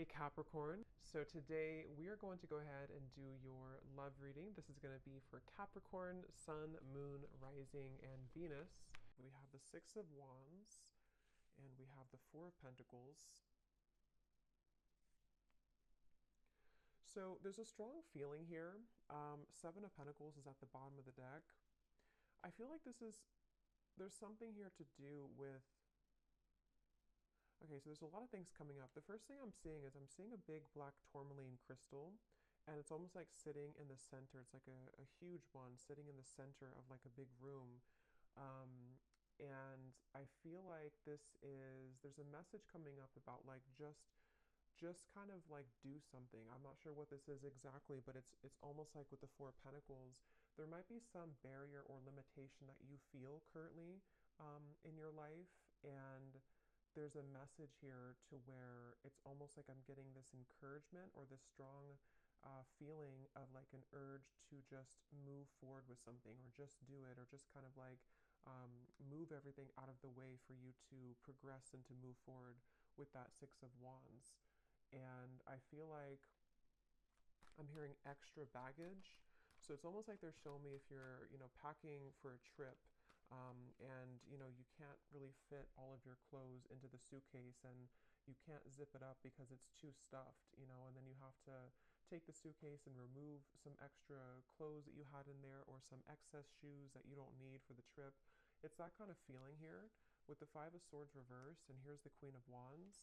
Capricorn. So today we are going to go ahead and do your love reading. This is going to be for Capricorn, Sun, Moon, Rising, and Venus. We have the Six of Wands and we have the Four of Pentacles. So there's a strong feeling here. Seven of Pentacles is at the bottom of the deck. I feel like there's something here to do with. Okay, so there's a lot of things coming up. The first thing I'm seeing is I'm seeing a big black tourmaline crystal, and it's almost like sitting in the center. It's like a huge one sitting in the center of like a big room. Um, and I feel like there's a message coming up about like just kind of like do something. I'm not sure what this is exactly, but it's almost like with the Four of Pentacles, there might be some barrier or limitation that you feel currently in your life, and there's a message here to where it's almost like I'm getting this encouragement or this strong feeling of like an urge to just move forward with something or just do it or just kind of like move everything out of the way for you to progress and to move forward with that Six of Wands. And I feel like I'm hearing extra baggage. So it's almost like they're showing me if you're, packing for a trip, and you can't really fit all of your clothes into the suitcase and you can't zip it up because it's too stuffed, and then you have to take the suitcase and remove some extra clothes that you had in there or some excess shoes that you don't need for the trip. It's that kind of feeling here with the Five of Swords reversed, and here's the Queen of Wands.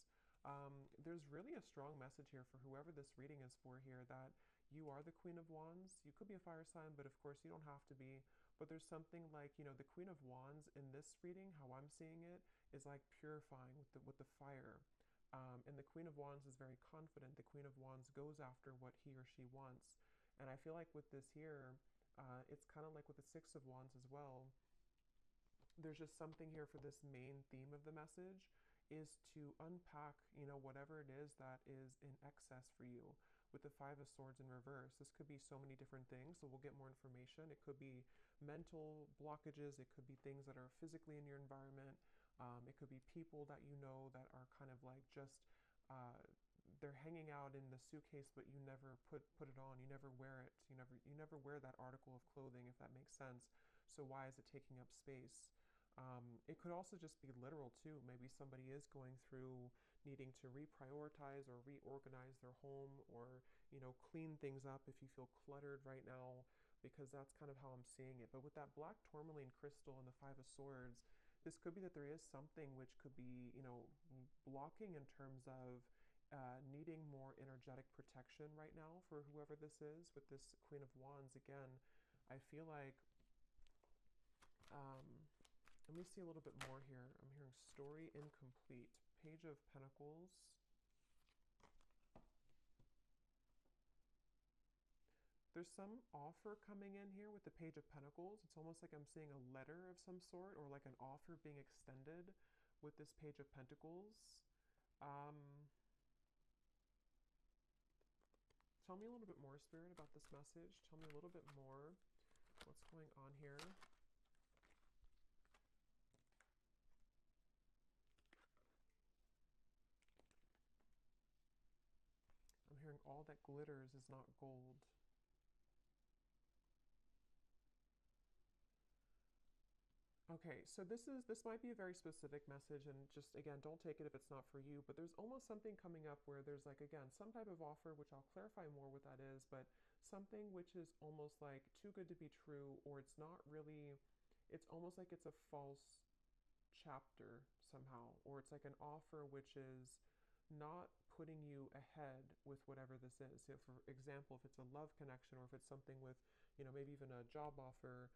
There's really a strong message here for whoever this reading is for here, that you are the Queen of Wands. You could be a fire sign, but of course you don't have to be. But there's something like, the Queen of Wands in this reading, how I'm seeing it, is like purifying with the fire. And the Queen of Wands is very confident. The Queen of Wands goes after what he or she wants. And I feel like with this here, it's kind of like with the Six of Wands as well. There's just something here for this main theme of the message is to unpack, whatever it is that is in excess for you. With the Five of Swords in reverse, this could be so many different things, so we'll get more information. It could be mental blockages, it could be things that are physically in your environment, it could be people that that are kind of like just they're hanging out in the suitcase, but you never put it on, you never wear it, you never wear that article of clothing, if that makes sense. So why is it taking up space? It could also just be literal too. Maybe somebody is going through needing to reprioritize or reorganize their home, or clean things up if you feel cluttered right now, because that's kind of how I'm seeing it. But with that black tourmaline crystal and the Five of Swords, this could be that there is something which could be blocking in terms of needing more energetic protection right now for whoever this is. With this Queen of Wands again, I feel like let me see a little bit more here. I'm hearing story incomplete. Page of Pentacles. There's some offer coming in here with the Page of Pentacles. It's almost like I'm seeing a letter of some sort or like an offer being extended with this Page of Pentacles. Tell me a little bit more, Spirit, about this message. Tell me a little bit more. What's going on here? I'm hearing all that glitters is not gold. Okay, so this might be a very specific message, and just again, don't take it if it's not for you, but there's almost something coming up where there's like, again, some type of offer, which I'll clarify more what that is, but something which is almost like too good to be true, or it's not really, it's almost like it's a false chapter somehow, or it's like an offer which is not putting you ahead with whatever this is. So for example, if it's a love connection, or if it's something with, maybe even a job offer,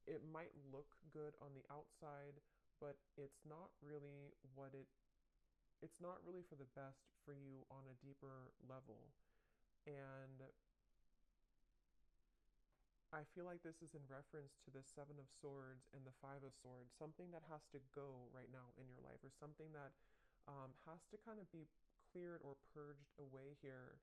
it might look good on the outside, but it's not really it's not really for the best for you on a deeper level. And I feel like this is in reference to the Seven of Swords and the Five of Swords, something that has to go right now in your life, or something that has to kind of be cleared or purged away here.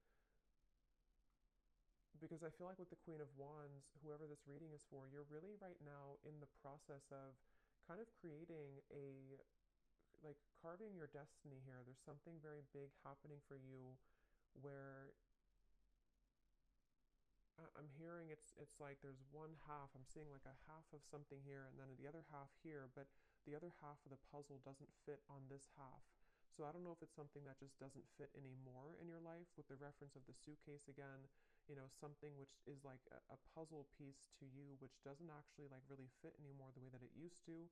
Because I feel like with the Queen of Wands, whoever this reading is for, you're really right now in the process of kind of creating like carving your destiny here. There's something very big happening for you where I'm hearing it's like there's one half. I'm seeing like a half of something here and then the other half here, but the other half of the puzzle doesn't fit on this half. So I don't know if it's something that just doesn't fit anymore in your life with the reference of the suitcase again, something which is like a puzzle piece to you which doesn't actually like really fit anymore the way that it used to.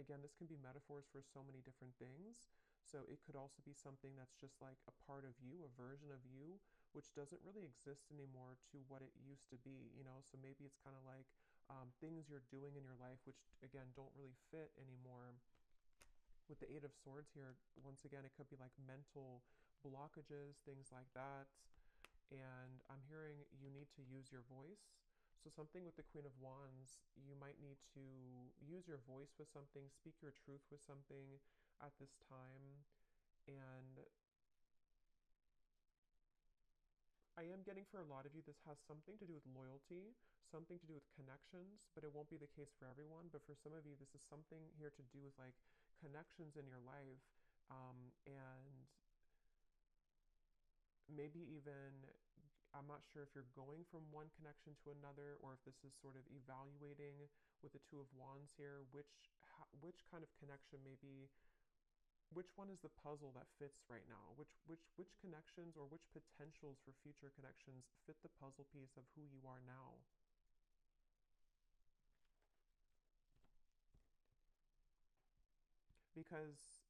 Again, this can be metaphors for so many different things. So it could also be something that's just like a part of you, a version of you, which doesn't really exist anymore to what it used to be. So maybe it's kind of like things you're doing in your life, which again don't really fit anymore. With the Eight of Swords here, once again, it could be like mental blockages, things like that. And I'm hearing you need to use your voice. So something with the Queen of Wands, you might need to use your voice with something, speak your truth with something at this time. And I am getting for a lot of you, this has something to do with loyalty, something to do with connections, but it won't be the case for everyone. But for some of you, this is something here to do with like connections in your life. And maybe even, I'm not sure if you're going from one connection to another or if this is sort of evaluating with the Two of Wands here, which kind of connection maybe, which one is the puzzle that fits right now? Which connections or which potentials for future connections fit the puzzle piece of who you are now? Because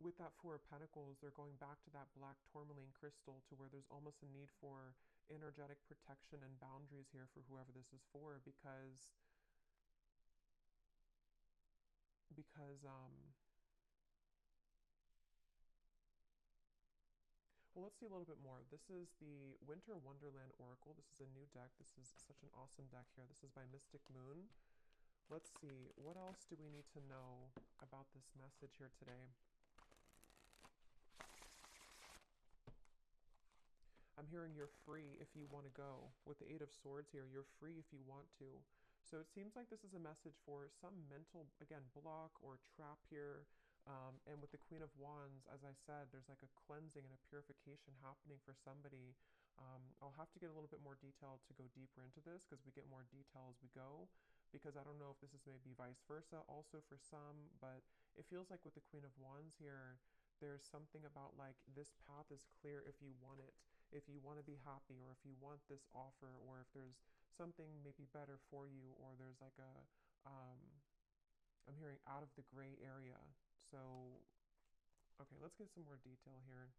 with that Four of Pentacles, they're going back to that black tourmaline crystal to where there's almost a need for energetic protection and boundaries here for whoever this is for, because well, let's see a little bit more. This is the Winter Wonderland Oracle. This is a new deck. This is such an awesome deck here. This is by Mystic Moon. Let's see, what else do we need to know about this message here today? I'm hearing you're free if you want to go. With the Eight of Swords here, you're free if you want to. So it seems like this is a message for some mental, again, block or trap here. And with the Queen of Wands, as I said, there's like a cleansing and a purification happening for somebody. I'll have to get a little bit more detail to go deeper into this because we get more detail as we go. Because I don't know if this is maybe vice versa also for some, but it feels like with the Queen of Wands here, there's something about like this path is clear if you want it, if you want to be happy, or if you want this offer, or if there's something maybe better for you, or there's like um, I'm hearing out of the gray area. So, okay, let's get some more detail here.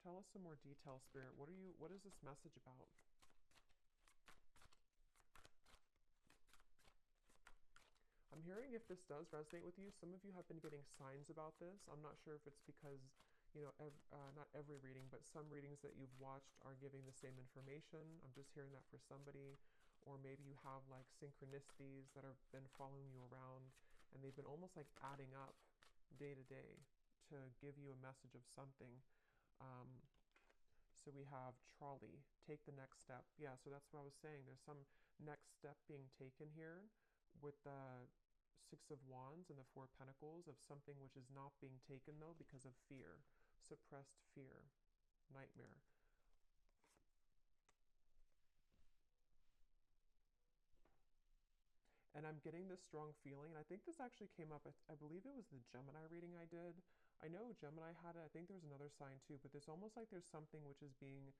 Tell us some more detail, Spirit. What is this message about? I'm hearing if this does resonate with you, some of you have been getting signs about this. I'm not sure if it's because, not every reading, but some readings that you've watched are giving the same information. I'm just hearing that for somebody. Or maybe you have like synchronicities that have been following you around and they've been almost like adding up day to day to give you a message of something. So we have trolley, take the next step. Yeah, so that's what I was saying. There's some next step being taken here with the Six of Wands and the Four of Pentacles of something which is not being taken though because of fear, suppressed fear, nightmare. And I'm getting this strong feeling, and I think this actually came up, I believe it was the Gemini reading I did. I know Gemini had it, I think there's another sign too, but there's almost like there's something which is being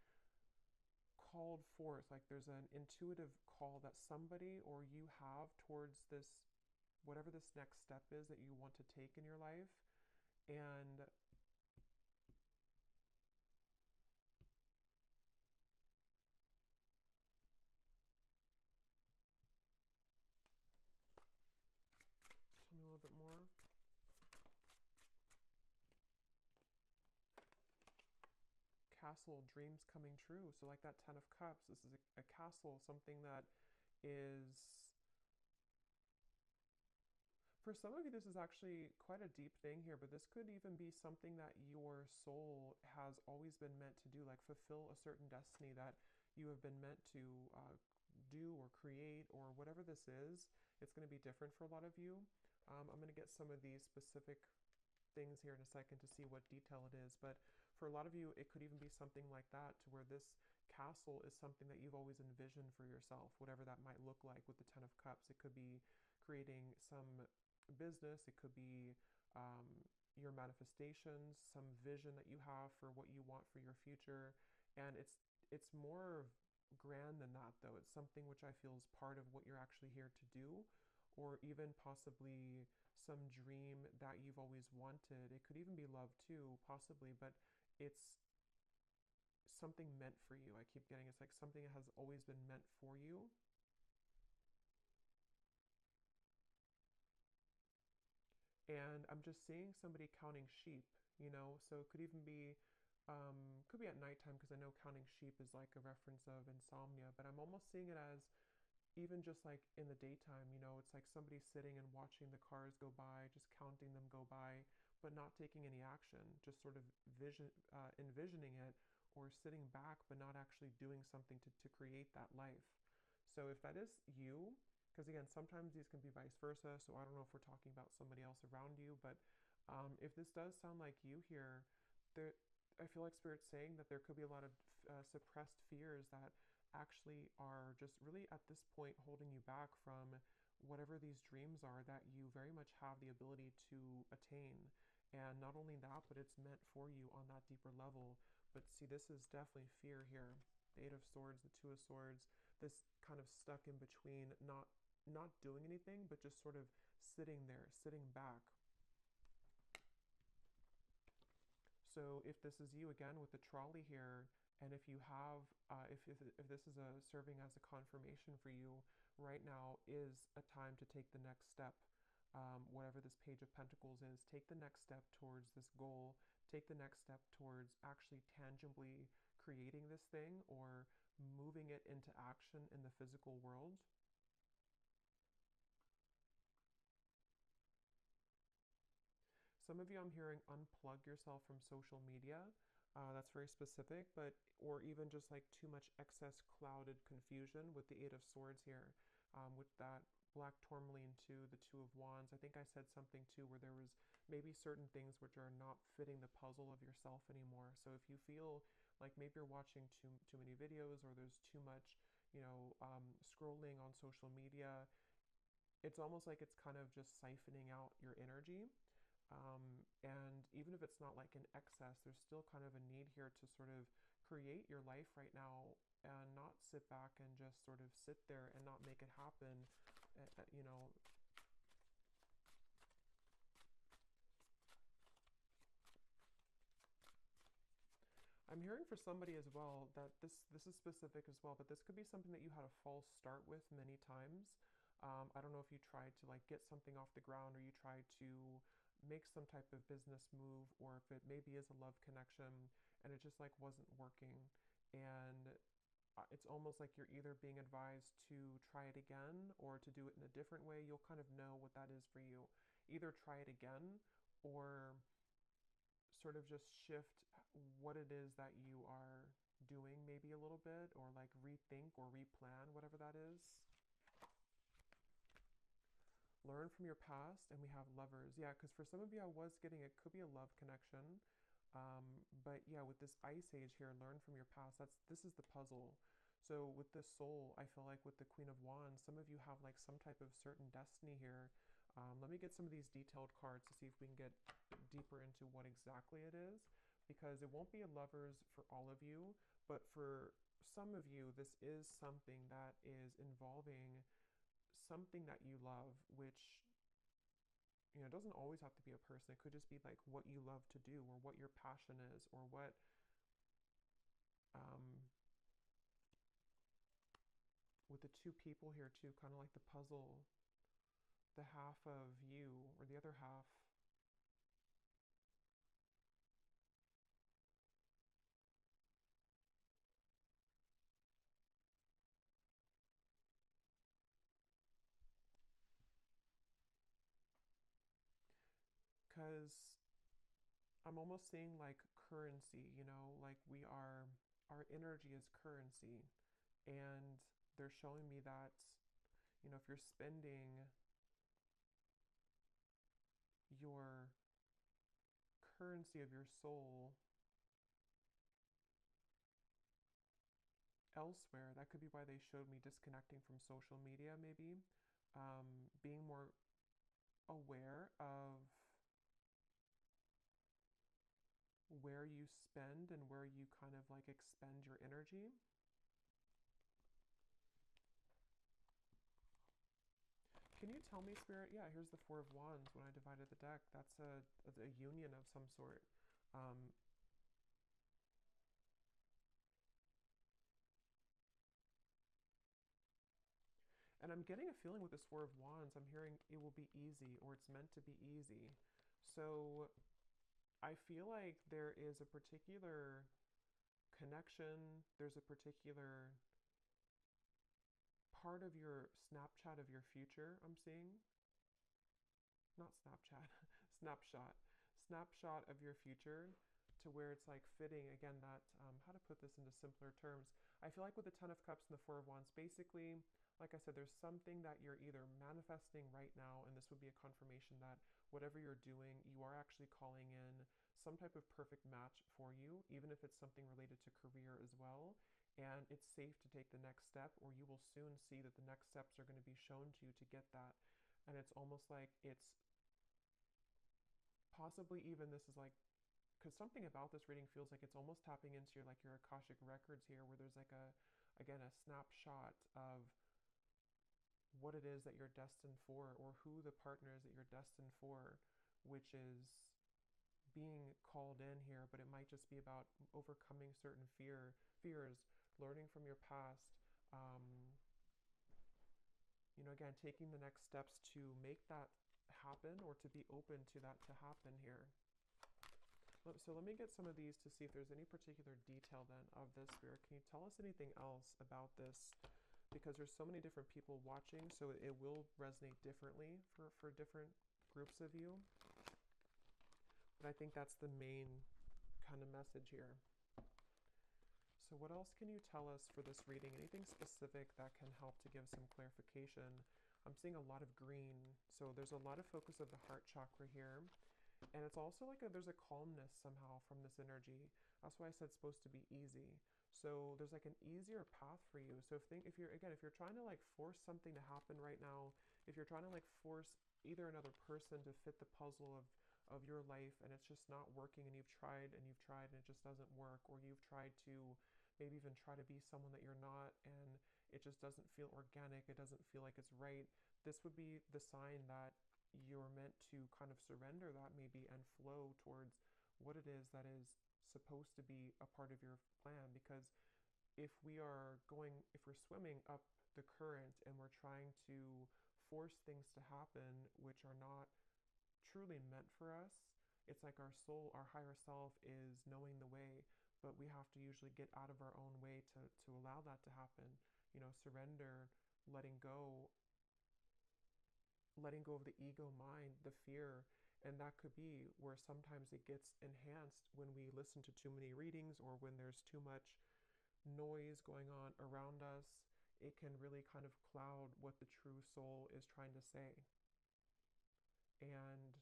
called forth, like there's an intuitive call that somebody or you have towards this, whatever this next step is that you want to take in your life. And tell me a little bit more. Castle, dreams coming true. So like that Ten of Cups, this is a castle, something that is, for some of you, this is actually quite a deep thing here, but this could even be something that your soul has always been meant to do, like fulfill a certain destiny that you have been meant to do or create or whatever this is. It's going to be different for a lot of you. I'm going to get some of these specific things here in a second to see what detail it is. But for a lot of you, it could even be something like that, to where this castle is something that you've always envisioned for yourself, whatever that might look like with the Ten of Cups. It could be creating some business, it could be um, your manifestations, some vision that you have for what you want for your future. And it's more grand than that, though. It's something which I feel is part of what you're actually here to do, or even possibly some dream that you've always wanted. It could even be love too, possibly, but it's something meant for you. I keep getting it's like something that has always been meant for you. And I'm just seeing somebody counting sheep, so it could be at nighttime, because I know counting sheep is like a reference of insomnia, but I'm almost seeing it as even just like in the daytime, it's like somebody sitting and watching the cars go by, just counting them go by, but not taking any action, just sort of envisioning it, or sitting back, but not actually doing something to create that life. So if that is you, because again, sometimes these can be vice versa, so I don't know if we're talking about somebody else around you, but if this does sound like you here, there, I feel like Spirit's saying that there could be a lot of suppressed fears that actually are just really at this point holding you back from whatever these dreams are that you very much have the ability to attain. And not only that, but it's meant for you on that deeper level. But see, this is definitely fear here. The Eight of Swords, the Two of Swords, this kind of stuck in between, not doing anything, but just sort of sitting there, sitting back. So if this is you again with the trolley here, and if you have, if this is serving as a confirmation for you, right now is a time to take the next step. Whatever this Page of Pentacles is, take the next step towards this goal. Take the next step towards actually tangibly creating this thing, or moving it into action in the physical world. Some of you, I'm hearing, unplug yourself from social media. That's very specific, but or even just like too much excess clouded confusion with the Eight of Swords here, with that black tourmaline to the Two of Wands. I think I said something too where there was maybe certain things which are not fitting the puzzle of yourself anymore. So if you feel like maybe you're watching too many videos, or there's too much, scrolling on social media, it's almost like it's kind of just siphoning out your energy. And even if it's not like an excess, there's still kind of a need here to sort of create your life right now, and not sit back and just sort of sit there and not make it happen. Uh, you know, I'm hearing for somebody as well that this is specific as well, but this could be something that you had a false start with many times. I don't know if you tried to like get something off the ground, or you tried to make some type of business move, or if it maybe is a love connection and it just like wasn't working. And it's almost like you're either being advised to try it again, or to do it in a different way. You'll kind of know what that is for you. Either try it again, or sort of just shift what it is that you are doing maybe a little bit, or like rethink or replan whatever that is. Learn from your past, and we have Lovers. Yeah, because for some of you, I was getting, it could be a love connection. But yeah, with this Ice Age here, learn from your past. This is the puzzle. So with the Soul, I feel like with the Queen of Wands, some of you have like some type of certain destiny here. Let me get some of these detailed cards to see if we can get deeper into what exactly it is, because it won't be a Lovers for all of you, but for some of you, this is something that is involving something that you love, which, it doesn't always have to be a person. It could just be like what you love to do, or what your passion is, or what, um, with the two people here too, kind of like the puzzle, the half of you, or the other half. Because I'm almost seeing like currency, like our energy is currency. And they're showing me that, if you're spending your currency of your soul elsewhere. That could be why they showed me disconnecting from social media, maybe. Being more aware of where you spend and where you kind of like expend your energy. Can you tell me, Spirit? Yeah, here's the Four of Wands. When I divided the deck, that's a union of some sort. Um, and I'm getting a feeling with this Four of Wands, I'm hearing it will be easy or it's meant to be easy. So I feel like there is a particular connection, there's a particular part of your Snapchat of your future I'm seeing. Not Snapchat, snapshot. Snapshot of your future to where it's like fitting, again, that, how to put this into simpler terms. I feel like with the Ten of Cups and the Four of Wands, basically, like I said, there's something that you're either manifesting right now, and this would be a confirmation that whatever you're doing, you are actually calling in some type of perfect match for you, even if it's something related to career as well. And it's safe to take the next step, or you will soon see that the next steps are going to be shown to you to get that. And it's almost like it's possibly even this is like, because something about this reading feels like it's almost tapping into your like your Akashic records here, where there's like a, again, a snapshot of what it is that you're destined for, or who the partner is that you're destined for, which is being called in here. But it might just be about overcoming certain fears, learning from your past, again, taking the next steps to make that happen, or to be open to that to happen here. So let me get some of these to see if there's any particular detail then of this, Spirit. Can you tell us anything else about this? Because there's so many different people watching, so it will resonate differently for different groups of you. But I think that's the main kind of message here. So what else can you tell us for this reading? Anything specific that can help to give some clarification? I'm seeing a lot of green, so there's a lot of focus of the heart chakra here. And it's also like there's a calmness somehow from this energy. That's why I said it's supposed to be easy. So there's like an easier path for you. So if you're trying to like force something to happen right now, if you're trying to like force either another person to fit the puzzle of your life, and it's just not working, and you've tried and it just doesn't work, or you've tried to maybe even try to be someone that you're not, and it just doesn't feel organic, it doesn't feel like it's right, this would be the sign that you're meant to kind of surrender that maybe and flow towards what it is that is supposed to be a part of your plan. Because if we're swimming up the current and we're trying to force things to happen which are not truly meant for us, it's like our soul, our higher self, is knowing the way, but we have to usually get out of our own way to allow that to happen. Surrender, letting go of the ego mind, the fear. And that could be where sometimes it gets enhanced when we listen to too many readings, or when there's too much noise going on around us. It can really kind of cloud what the true soul is trying to say. And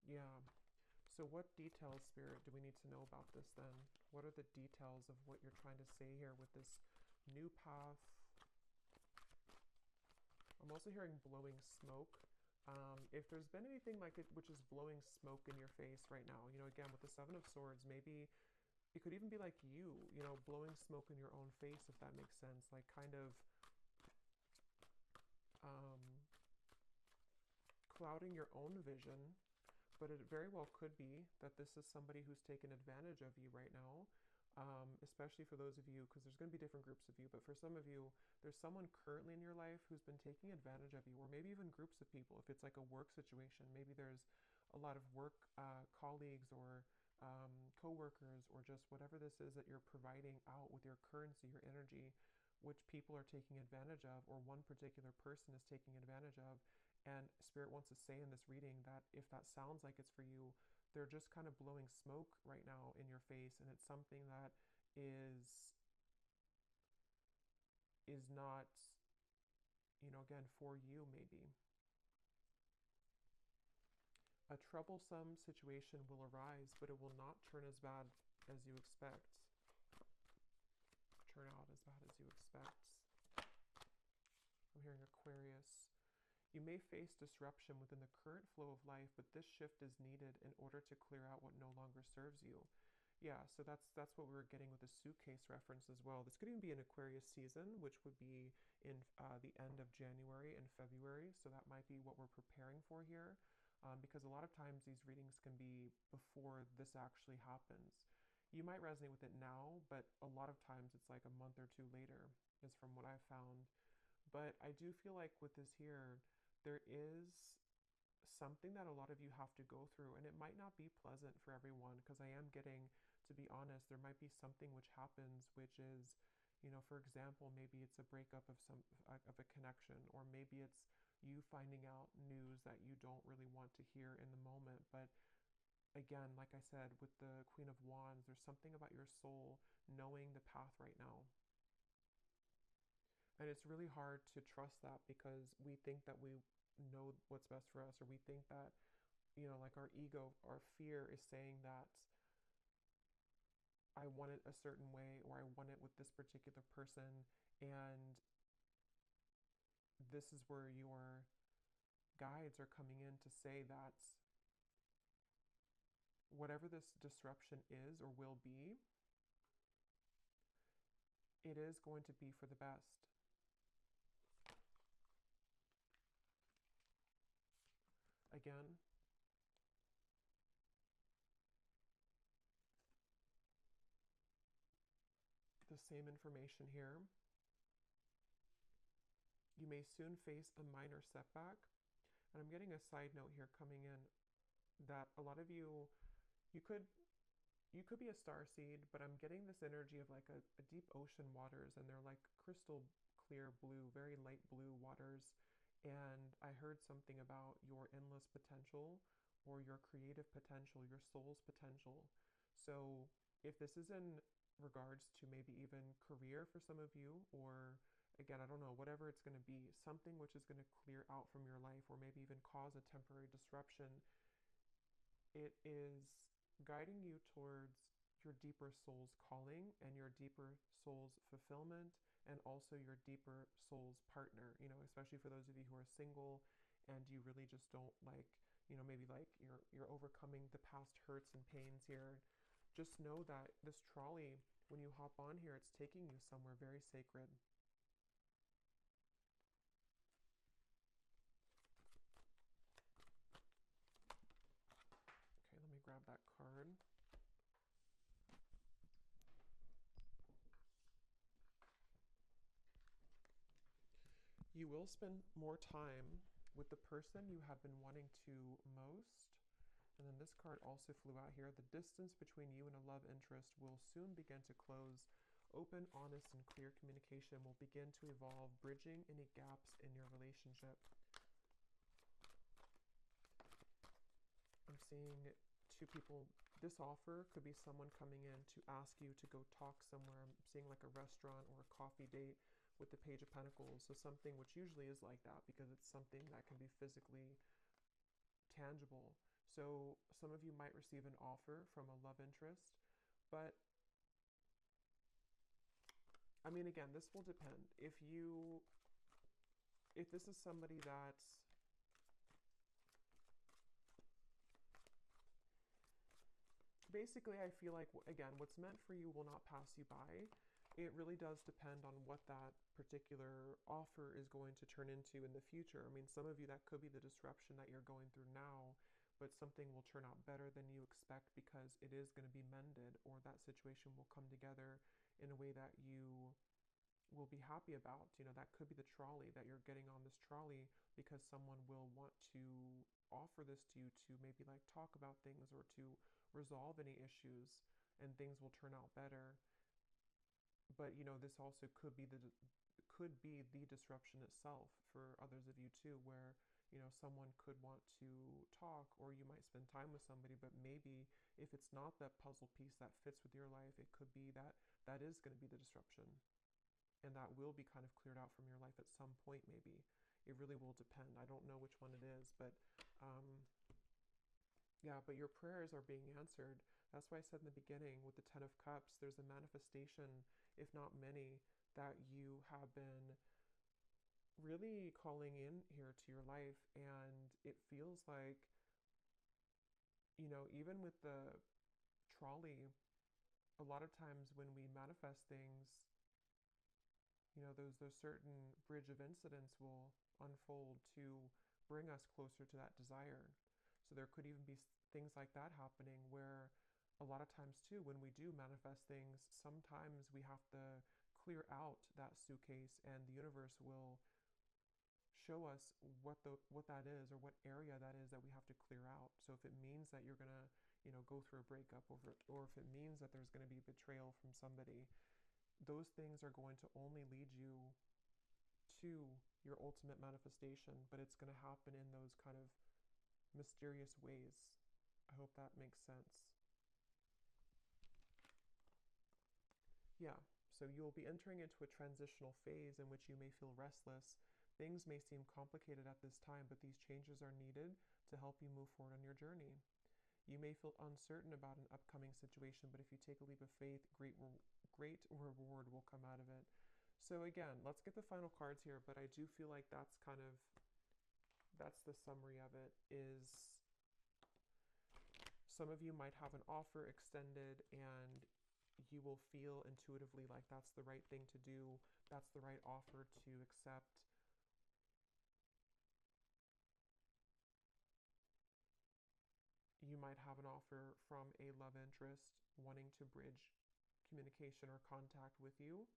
yeah, so what details, Spirit, do we need to know about this then? What are the details of what you're trying to say here with this new path? I'm also hearing blowing smoke. If there's been anything like it which is blowing smoke in your face right now, again, with the Seven of Swords, maybe it could even be like blowing smoke in your own face, if that makes sense. Like kind of clouding your own vision. But it very well could be that this is somebody who's taken advantage of you right now, especially for those of you, because there's going to be different groups of you, but for some of you, there's someone currently in your life who's been taking advantage of you, or maybe even groups of people. If it's like a work situation, maybe there's a lot of work colleagues, or co-workers, or just whatever this is that you're providing out with your currency, your energy, which people are taking advantage of, or one particular person is taking advantage of. And Spirit wants to say in this reading that if that sounds like it's for you, they're just kind of blowing smoke right now in your face, and it's something that is not, again, for you maybe. A troublesome situation will arise, but it will not turn as bad as you expect. Turn out as bad as you expect. I'm hearing Aquarius. You may face disruption within the current flow of life, but this shift is needed in order to clear out what no longer serves you. Yeah, so that's what we were getting with the suitcase reference as well. This could even be an Aquarius season, which would be in the end of January and February. So that might be what we're preparing for here, because a lot of times these readings can be before this actually happens. You might resonate with it now, but a lot of times it's like a month or two later, is from what I've found. But I do feel like with this here, there is something that a lot of you have to go through, and it might not be pleasant for everyone, because I am getting, to be honest, there might be something which happens, which is, for example, maybe it's a breakup of of a connection, or maybe it's you finding out news that you don't really want to hear in the moment. But again, like I said, with the Queen of Wands, there's something about your soul knowing the path right now. And it's really hard to trust that, because we think that we know what's best for us, or we think that, like our ego, our fear is saying that I want it a certain way, or I want it with this particular person. And this is where your guides are coming in to say that whatever this disruption is or will be, it is going to be for the best. Again, the same information here. You may soon face a minor setback. And I'm getting a side note here coming in that a lot of you, you could be a star seed, but I'm getting this energy of like a deep ocean waters, and they're like crystal clear blue, very light blue waters. And I heard something about your endless potential, or your creative potential, your soul's potential. So if this is in regards to maybe even career for some of you, or again, I don't know, whatever it's going to be, something which is going to clear out from your life, or maybe even cause a temporary disruption, it is guiding you towards your deeper soul's calling and your deeper soul's fulfillment, and also your deeper soul's partner, especially for those of you who are single and you really just don't like, maybe like you're overcoming the past hurts and pains here. Just know that this trolley, when you hop on here, it's taking you somewhere very sacred. Okay, let me grab that card. You will spend more time with the person you have been wanting to most. And then this card also flew out here. The distance between you and a love interest will soon begin to close. Open, honest, and clear communication will begin to evolve, bridging any gaps in your relationship. I'm seeing two people. This offer could be someone coming in to ask you to go talk somewhere. I'm seeing like a restaurant or a coffee date with the Page of Pentacles. So something which usually is like that, because it's something that can be physically tangible. So some of you might receive an offer from a love interest, but I mean, again, this will depend. If this is somebody that's basically, I feel like, again, what's meant for you will not pass you by. It really does depend on what that particular offer is going to turn into in the future. I mean, some of you, that could be the disruption that you're going through now, but something will turn out better than you expect, because it is going to be mended, or that situation will come together in a way that you will be happy about. That could be the trolley, that you're getting on this trolley because someone will want to offer this to you to maybe like talk about things, or to resolve any issues, and things will turn out better. But this also could be the disruption itself for others of you too, where someone could want to talk, or you might spend time with somebody, but maybe if it's not that puzzle piece that fits with your life, it could be that that is going to be the disruption, and that will be kind of cleared out from your life at some point. Maybe it really will depend. I don't know which one it is, but Yeah, but your prayers are being answered. That's why I said in the beginning with the Ten of Cups, there's a manifestation, if not many, that you have been really calling in here to your life. And it feels like, even with the trolley, a lot of times when we manifest things, those certain bridge of incidents will unfold to bring us closer to that desire. So there could even be things like that happening where a lot of times too, when we do manifest things, sometimes we have to clear out that suitcase and the universe will show us what that is, or what area that is that we have to clear out. So if it means that you're gonna, go through a breakup over it, or if it means that there's gonna be betrayal from somebody, those things are going to only lead you to your ultimate manifestation, but it's going to happen in those kind of mysterious ways. I hope that makes sense. Yeah, so you'll be entering into a transitional phase in which you may feel restless. Things may seem complicated at this time, but these changes are needed to help you move forward on your journey. You may feel uncertain about an upcoming situation, but if you take a leap of faith, great reward will come out of it. So again, let's get the final cards here, but I do feel like that's the summary of it. Is some of you might have an offer extended and you will feel intuitively like that's the right thing to do, that's the right offer to accept. You might have an offer from a love interest wanting to bridge communication or contact with you.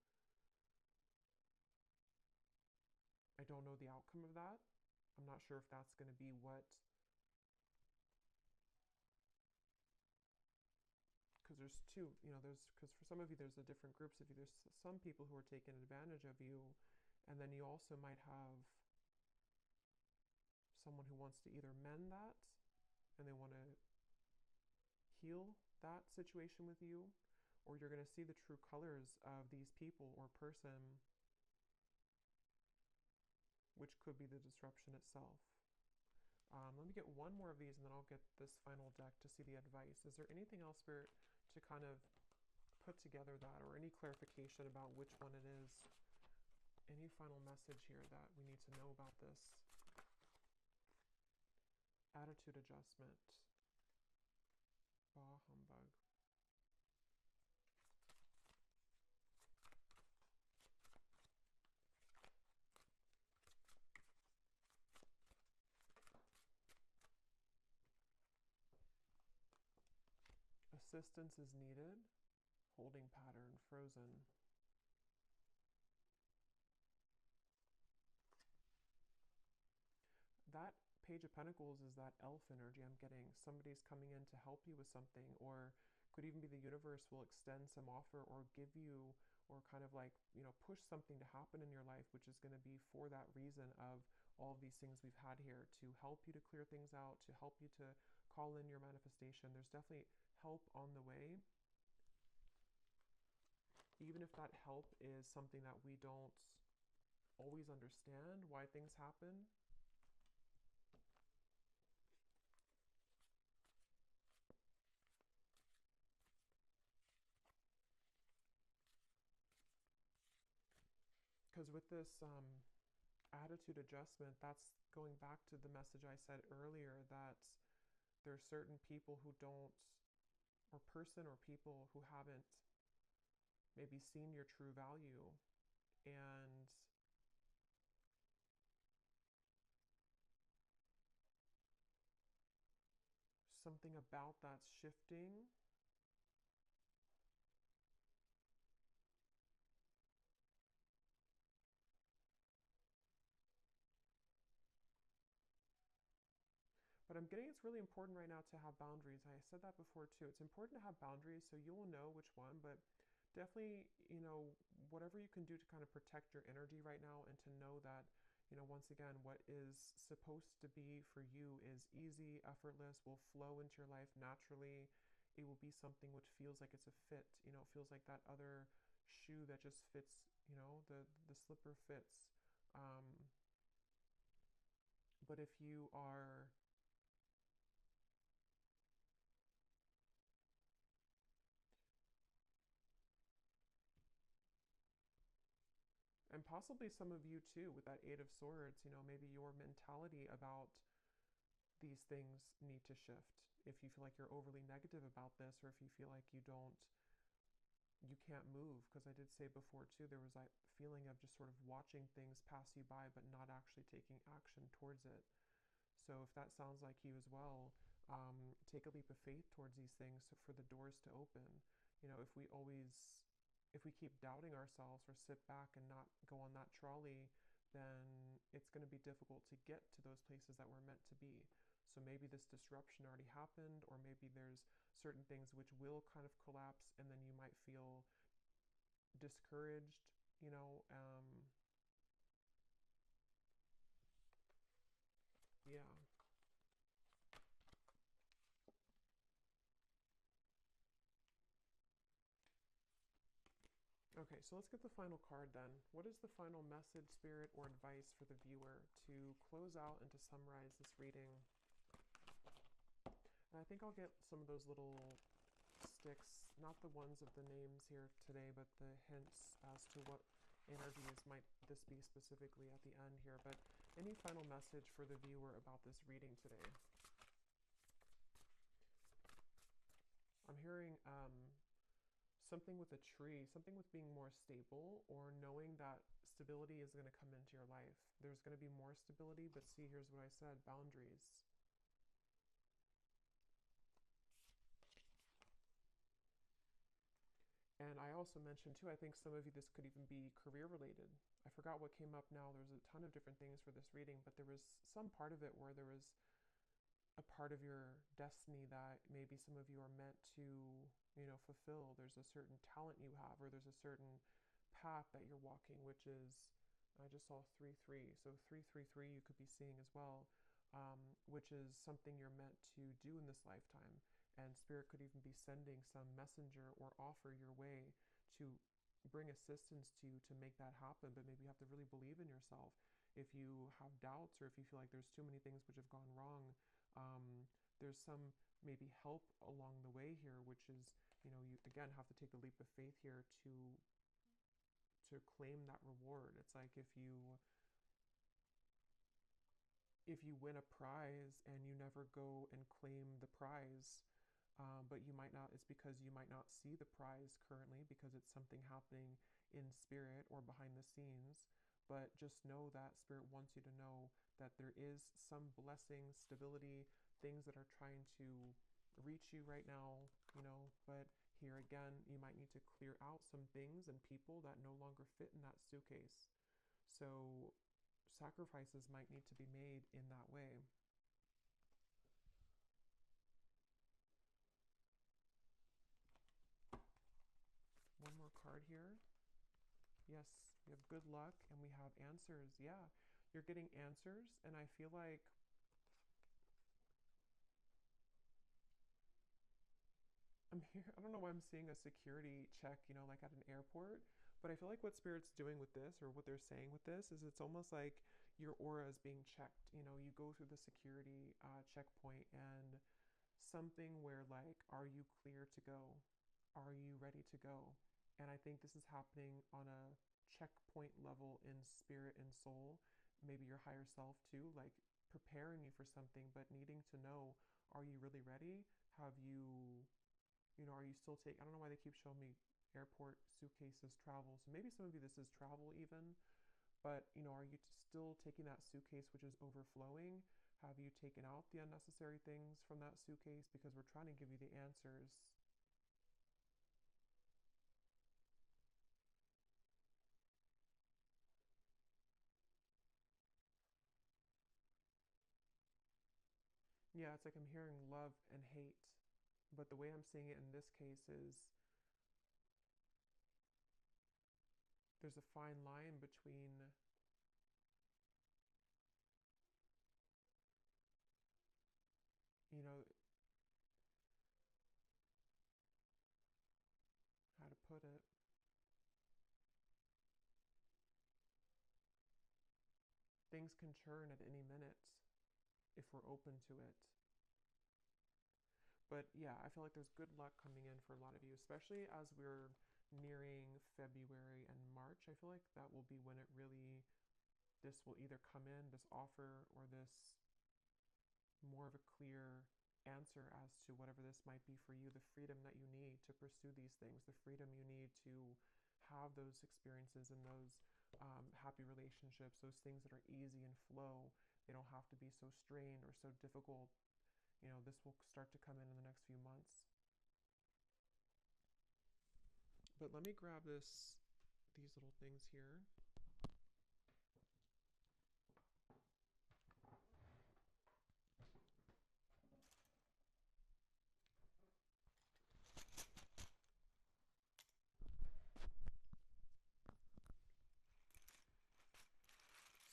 I don't know the outcome of that. I'm not sure if that's going to be because there's two, because for some of you there's a different groups of you. There's some people who are taking advantage of you, and then you also might have someone who wants to either mend that and they want to heal that situation with you, or you're going to see the true colors of these people or person, which could be the disruption itself. Let me get one more of these and then I'll get this final deck to see the advice. Is there anything else, Spirit, to kind of put together that, or any clarification about which one it is? Any final message here that we need to know about this? Attitude adjustment. Bah humbug. Assistance is needed. Holding pattern, frozen. That Page of Pentacles is that elf energy I'm getting. Somebody's coming in to help you with something, or could even be the universe will extend some offer or give you, or kind of like, push something to happen in your life, which is going to be for that reason of all of these things we've had here, to help you to clear things out, to help you to call in your manifestation. There's definitely help on the way. Even if that help is something that we don't always understand why things happen. Because with this attitude adjustment, that's going back to the message I said earlier, that there are certain people who don't, or person or people who haven't maybe seen your true value, and something about that's shifting. But I'm getting it's really important right now to have boundaries. I said that before too. It's important to have boundaries so you will know which one, but definitely, whatever you can do to kind of protect your energy right now, and to know that, once again, what is supposed to be for you is easy, effortless, will flow into your life naturally. It will be something which feels like it's a fit, it feels like that other shoe that just fits, the slipper fits. But if you are And possibly some of you too, with that Eight of Swords, maybe your mentality about these things need to shift. If you feel like you're overly negative about this, or if you feel like you can't move, because I did say before too, there was that feeling of just sort of watching things pass you by, but not actually taking action towards it. So if that sounds like you as well, take a leap of faith towards these things for the doors to open. If we keep doubting ourselves or sit back and not go on that trolley, then it's going to be difficult to get to those places that we're meant to be. So maybe this disruption already happened, or maybe there's certain things which will kind of collapse, and then you might feel discouraged, you know. Yeah. Okay, so let's get the final card then. What is the final message, spirit, or advice for the viewer to close out and to summarize this reading? And I think I'll get some of those little sticks, not the ones of the names here today, but the hints as to what energies might this be specifically at the end here. But any final message for the viewer about this reading today? I'm hearing something with a tree, something with being more stable, or knowing that stability is going to come into your life. There's going to be more stability, but see, here's what I said, boundaries. And I also mentioned too, I think some of you, this could even be career related. I forgot what came up now. There's a ton of different things for this reading, but there was some part of it where there was a part of your destiny that maybe some of you are meant to, fulfill. There's a certain talent you have, or there's a certain path that you're walking, which is, I just saw 3-3. So 3-3-3 you could be seeing as well, which is something you're meant to do in this lifetime. And spirit could even be sending some messenger or offer your way to bring assistance to you to make that happen. But maybe you have to really believe in yourself. If you have doubts, or if you feel like there's too many things which have gone wrong, there's some maybe help along the way here, which is, you again have to take a leap of faith here to claim that reward. It's like if you win a prize and you never go and claim the prize, but you might not, it's because you might not see the prize currently because it's something happening in spirit or behind the scenes. But just know that spirit wants you to know that there is some blessing, stability, things that are trying to reach you right now, but here again, you might need to clear out some things and people that no longer fit in that suitcase. So sacrifices might need to be made in that way. One more card here. Yes, we have good luck and we have answers. Yeah, you're getting answers, and I feel like I'm here. I don't know why I'm seeing a security check, like at an airport, but I feel like what Spirit's doing with this, or what they're saying with this, is it's almost like your aura is being checked. You go through the security checkpoint, and something where, like, are you clear to go? Are you ready to go? And I think this is happening on a checkpoint level in spirit and soul, maybe your higher self too, like preparing you for something, but needing to know, are you really ready? Have you, are you still I don't know why they keep showing me airport suitcases, travel. So maybe some of you, this is travel even, but, are you still taking that suitcase which is overflowing? Have you taken out the unnecessary things from that suitcase? Because we're trying to give you the answers. Yeah, it's like I'm hearing love and hate, but the way I'm seeing it in this case is there's a fine line between, how to put it. Things can churn at any minute if we're open to it. But yeah, I feel like there's good luck coming in for a lot of you, especially as we're nearing February and March, I feel like that will be when it really, this will either come in, this offer, or this more of a clear answer as to whatever this might be for you, the freedom that you need to pursue these things, the freedom you need to have those experiences and those happy relationships, those things that are easy and flow. They don't have to be so strained or so difficult. This will start to come in the next few months. But let me grab these little things here.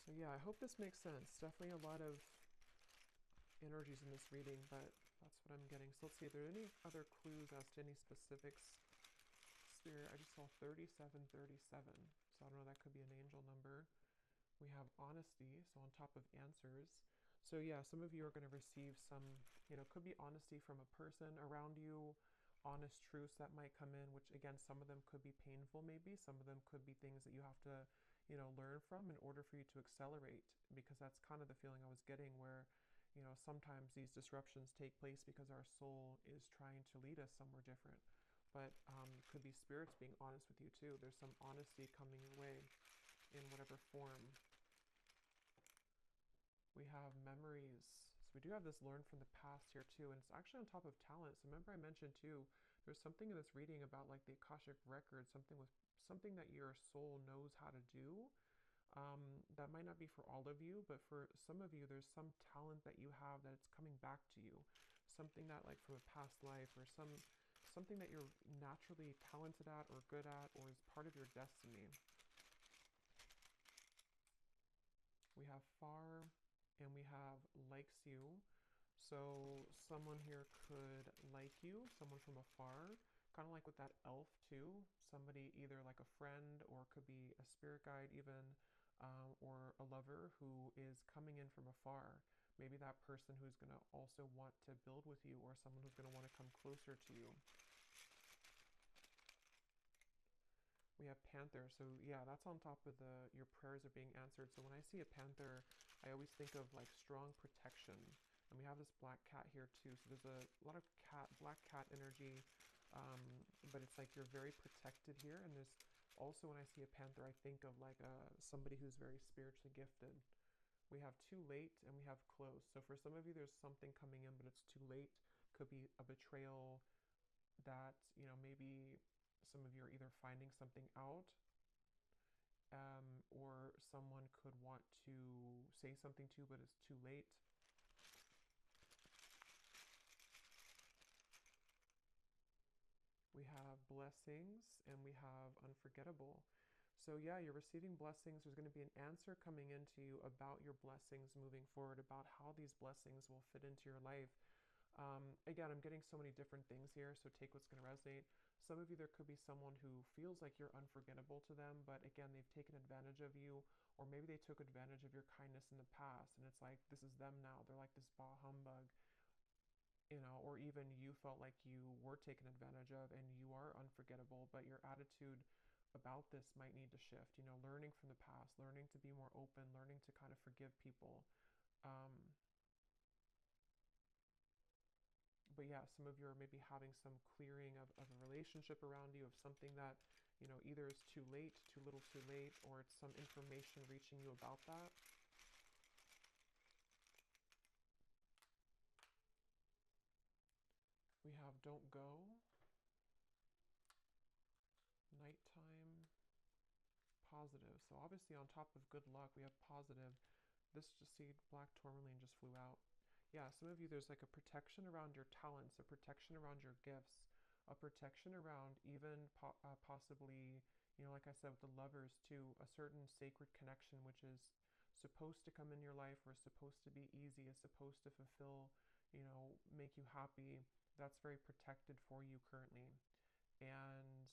So yeah, I hope this makes sense. Definitely a lot of energies in this reading, but that's what I'm getting. So let's see if there are any other clues as to any specifics. Spirit, I just saw 3737. So I don't know, that could be an angel number. We have honesty, so on top of answers. So yeah, some of you are going to receive some, could be honesty from a person around you, honest truths that might come in, which again, some of them could be painful maybe, some of them could be things that you have to, learn from in order for you to accelerate, because that's kind of the feeling I was getting where, sometimes these disruptions take place because our soul is trying to lead us somewhere different. But could be spirits being honest with you too. There's some honesty coming your way in whatever form. We have memories. So we do have this learn from the past here too, and it's actually on top of talent. So remember I mentioned too, there's something in this reading about like the Akashic record, something that your soul knows how to do. That might not be for all of you, but for some of you, there's some talent that you have that it's coming back to you. Something that like from a past life, or something that you're naturally talented at or good at, or is part of your destiny. We have far, and we have likes you. So someone here could like you, someone from afar, kind of like with that elf too. Somebody either like a friend, or could be a spirit guide even, or a lover who is coming in from afar. Maybe that person who's going to also want to build with you, or someone who's going to want to come closer to you. We have panther. So yeah, that's on top of your prayers are being answered. So when I see a panther, I always think of like strong protection. And we have this black cat here too. So there's a lot of black cat energy, but it's like you're very protected here. And there's also, when I see a panther, I think of like somebody who's very spiritually gifted. We have too late, and we have close. So for some of you, there's something coming in, but it's too late. Could be a betrayal that, maybe some of you are either finding something out, or someone could want to say something to you, but it's too late. We have blessings, and we have unforgettable. So yeah, you're receiving blessings. There's going to be an answer coming into you about your blessings moving forward, about how these blessings will fit into your life. Again, I'm getting so many different things here, so take what's going to resonate. Some of you, there could be someone who feels like you're unforgettable to them, but again, they've taken advantage of you, or maybe they took advantage of your kindness in the past, and it's like, this is them now. They're like this bah humbug, or even you felt like you were taken advantage of and you are unforgettable, but your attitude about this might need to shift, learning from the past, learning to be more open, learning to kind of forgive people. Um, but yeah, some of you are maybe having some clearing of a relationship around you, of something that, either is too late, too little too late, or it's some information reaching you about that. We have don't go, nighttime, positive. So obviously on top of good luck, we have positive. This just see black tourmaline just flew out. Yeah, some of you, there's like a protection around your talents, a protection around your gifts, a protection around even possibly, like I said, with the lovers too, a certain sacred connection, which is supposed to come in your life, or is supposed to be easy, is supposed to fulfill, make you happy. That's very protected for you currently. And,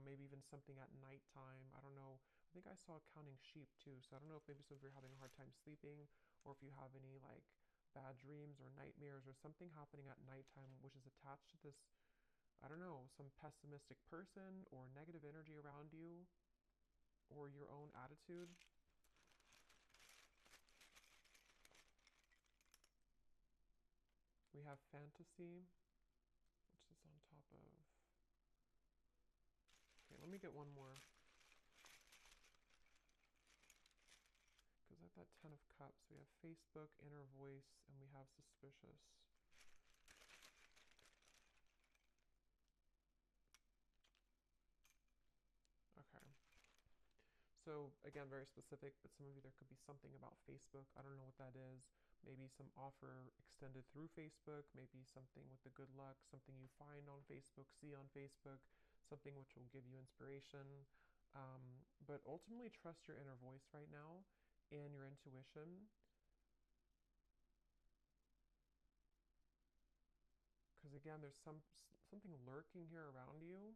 maybe even something at nighttime. I don't know. I think I saw counting sheep too. So I don't know if maybe some of you are having a hard time sleeping, or if you have any like bad dreams or nightmares or something happening at nighttime, which is attached to this I don't know, some pessimistic person or negative energy around you, or your own attitude. We have fantasy, which is on top of... Okay, let me get one more. Because at that 10 of Cups, we have Facebook, inner voice, and we have suspicious. Okay. So again, very specific, but some of you, there could be something about Facebook. I don't know what that is. Maybe some offer extended through Facebook, maybe something with the good luck, something you find on Facebook, see on Facebook, something which will give you inspiration. But ultimately trust your inner voice right now and your intuition. Because again, there's something lurking here around you.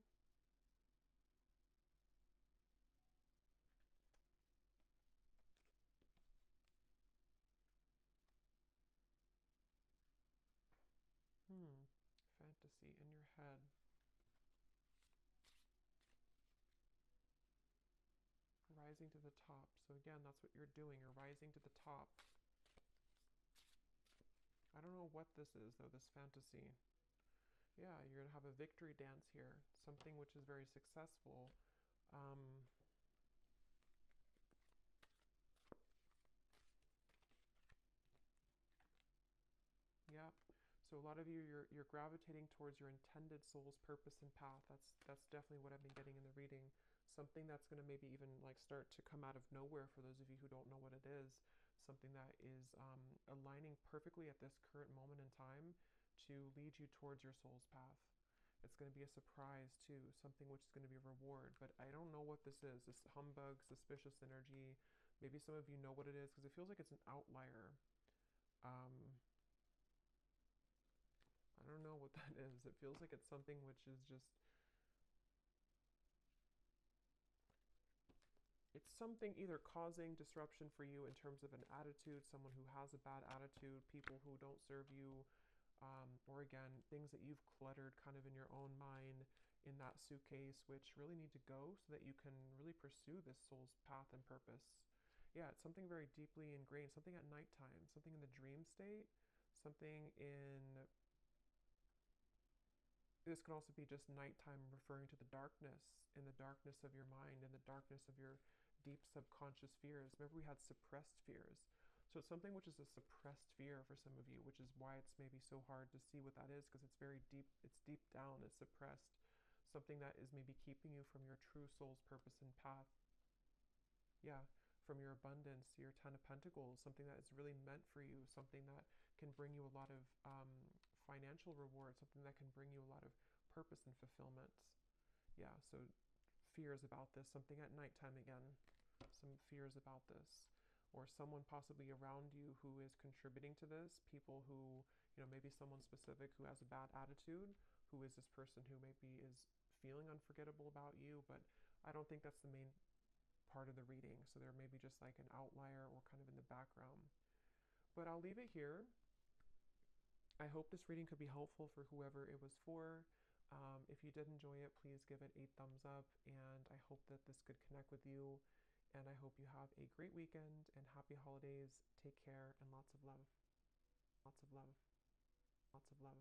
Fantasy in your head. Rising to the top. So again, that's what you're doing. You're rising to the top. I don't know what this is, though, this fantasy. Yeah, you're going to have a victory dance here. Something which is very successful. Yeah. So a lot of you, you're gravitating towards your intended soul's purpose and path. That's definitely what I've been getting in the reading. Something that's going to maybe even like start to come out of nowhere for those of you who don't know what it is. Something that is aligning perfectly at this current moment in time to lead you towards your soul's path. It's going to be a surprise too, something which is going to be a reward. But I don't know what this is. This humbug, suspicious energy. Maybe some of you know what it is because it feels like it's an outlier. I don't know what that is. It feels like it's something which is just... It's something either causing disruption for you in terms of an attitude, someone who has a bad attitude, people who don't serve you, or again, things that you've cluttered kind of in your own mind in that suitcase, which really need to go so that you can really pursue this soul's path and purpose. Yeah, it's something very deeply ingrained, something at nighttime, something in the dream state, something in... This can also be just nighttime, referring to the darkness, in the darkness of your mind, in the darkness of your deep subconscious fears. Remember, we had suppressed fears. So it's something which is a suppressed fear for some of you, which is why it's maybe so hard to see what that is, because it's very deep, it's deep down, it's suppressed. Something that is maybe keeping you from your true soul's purpose and path. Yeah, from your abundance, your 10 of Pentacles, something that is really meant for you, something that can bring you a lot of financial reward, something that can bring you a lot of purpose and fulfillment. Yeah, so fears about this, something at nighttime again, some fears about this, or someone possibly around you who is contributing to this, people who, maybe someone specific who has a bad attitude, who is this person who maybe is feeling unforgettable about you, but I don't think that's the main part of the reading, so they're maybe just like an outlier or kind of in the background. But I'll leave it here. I hope this reading could be helpful for whoever it was for. If you did enjoy it, please give it a thumbs up, and I hope that this could connect with you, and I hope you have a great weekend and happy holidays. Take care and lots of love. Lots of love. Lots of love.